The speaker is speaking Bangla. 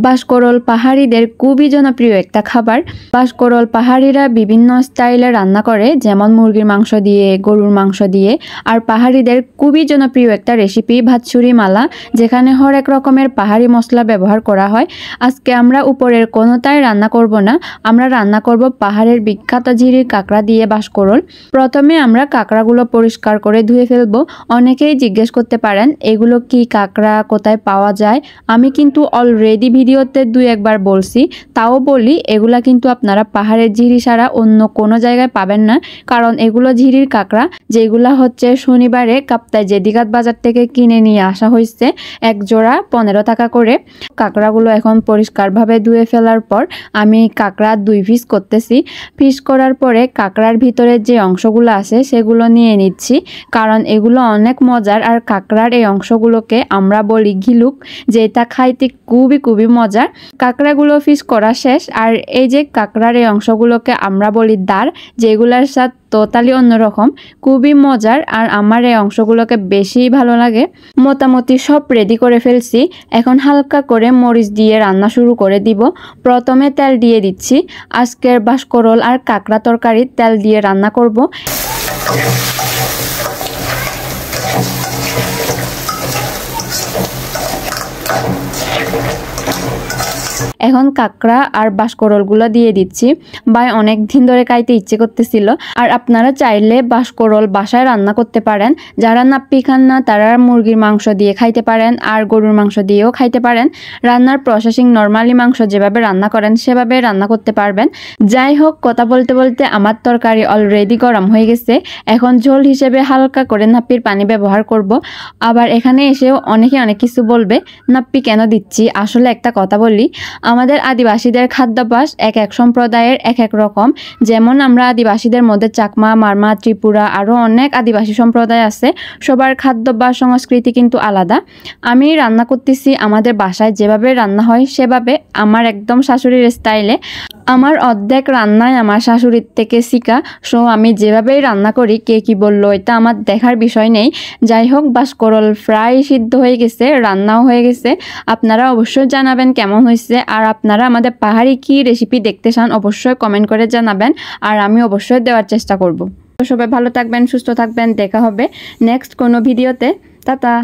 বাঁশকরল পাহাড়িদের খুবই জনপ্রিয় একটা খাবার। বাঁশকরল পাহাড়িরা বিভিন্ন স্টাইলে রান্না করে, যেমন মুরগির মাংস দিয়ে, গরুর মাংস দিয়ে। আর পাহাড়িদের খুবই জনপ্রিয় একটা রেসিপি ভাতছুরি মালা, যেখানে হরেক রকমের পাহাড়ি মশলা ব্যবহার করা হয়। আজকে আমরা উপরের কোনোটাই রান্না করব না, আমরা রান্না করব পাহাড়ের বিখ্যাত ঝিরির কাঁকড়া দিয়ে বাঁশকরল। প্রথমে আমরা কাঁকড়াগুলো পরিষ্কার করে ধুয়ে ফেলবো। অনেকেই জিজ্ঞেস করতে পারেন এগুলো কি কাঁকড়া, কোথায় পাওয়া যায়। আমি কিন্তু অলরেডি ভিডিওতে 2-1 বার বলছি, তাও বলি এগুলা কিন্তু আপনারা পাহাড়ের ঝিরি ছাড়া অন্য কোনো জায়গায় পাবেন না, কারণ এগুলো ঝিরির কাঁকড়া, যেগুলা হচ্ছে শনিবারে কাপ্তাই জেদিঘাট বাজার থেকে কিনে নিয়ে আসা হয়েছে, এক জোড়া 15 টাকা করে। কাঁকড়াগুলো এখন পরিষ্কারভাবে ধুয়ে ফেলার পর আমি কাঁকড়া 2 পিস করতেছি। পিস করার পরে কাঁকড়ার ভিতরে যে অংশগুলো আছে সেগুলো নিয়ে নিচ্ছি, কারণ এগুলো অনেক মজার। আর কাঁকড়ার এই অংশগুলোকে আমরা বলি ঘিলুক, যেটা খাইতে খুবই মজার। কাঁকড়াগুলো পিস করা শেষ, আর এই যে কাঁকড়ার এই অংশগুলোকে আমরা বলি দাঁড়, যেগুলার স্বাদ টোটালি অন্যরকম, খুবই মজার। আর আমার এই অংশগুলোকে বেশি ভালো লাগে। মোটামুটি সব রেডি করে ফেলছি, এখন হালকা করে মরিচ দিয়ে রান্না শুরু করে দিব। প্রথমে তেল দিয়ে দিচ্ছি। আজকের বাঁশকরল আর কাঁকড়া তরকারি তেল দিয়ে রান্না করব। এখন কাঁকড়া আর বাঁশকরলগুলো দিয়ে দিচ্ছি। ভাই অনেক দিন ধরে খাইতে ইচ্ছে করতেছিল। আর আপনারা চাইলে বাঁশকরল বাসায় রান্না করতে পারেন। যারা নাপ্পি খান না তারা মুরগির মাংস দিয়ে খাইতে পারেন, আর গরুর মাংস দিয়েও খাইতে পারেন। রান্নার প্রসেসিং নর্মালি মাংস যেভাবে রান্না করেন সেভাবে রান্না করতে পারবেন। যাই হোক, কথা বলতে বলতে আমার তরকারি অলরেডি গরম হয়ে গেছে। এখন ঝোল হিসেবে হালকা করে নাপ্পির পানি ব্যবহার করব। আবার এখানে এসেও অনেকে অনেক কিছু বলবে নাপ্পি কেন দিচ্ছি। আসলে একটা কথা বলি, আমাদের আদিবাসীদের খাদ্যাভ্যাস এক এক সম্প্রদায়ের এক এক রকম। যেমন আমরা আদিবাসীদের মধ্যে চাকমা, মারমা, ত্রিপুরা, আরও অনেক আদিবাসী সম্প্রদায় আছে। সবার খাদ্যাভ্যাস সংস্কৃতি কিন্তু আলাদা। আমি রান্না করতেছি আমাদের বাসায় যেভাবে রান্না হয় সেভাবে, আমার একদম শাশুড়ির স্টাইলে। আমার অর্ধেক রান্নায় আমার শাশুড়ির থেকে শিখা। সো আমি যেভাবেই রান্না করি, কে কি বললো এটা আমার দেখার বিষয় নেই। যাই হোক, বাঁশকরল ফ্রাই সিদ্ধ হয়ে গেছে, রান্নাও হয়ে গেছে। আপনারা অবশ্যই জানাবেন কেমন হয়েছে। আর আপনারা আমাদের পাহাড়ি কি রেসিপি দেখতে চান অবশ্যই কমেন্ট করে জানাবেন, আর আমি অবশ্যই দেওয়ার চেষ্টা করব। তো সবাই ভালো থাকবেন, সুস্থ থাকবেন। দেখা হবে নেক্সট কোনো ভিডিওতে। টাটা।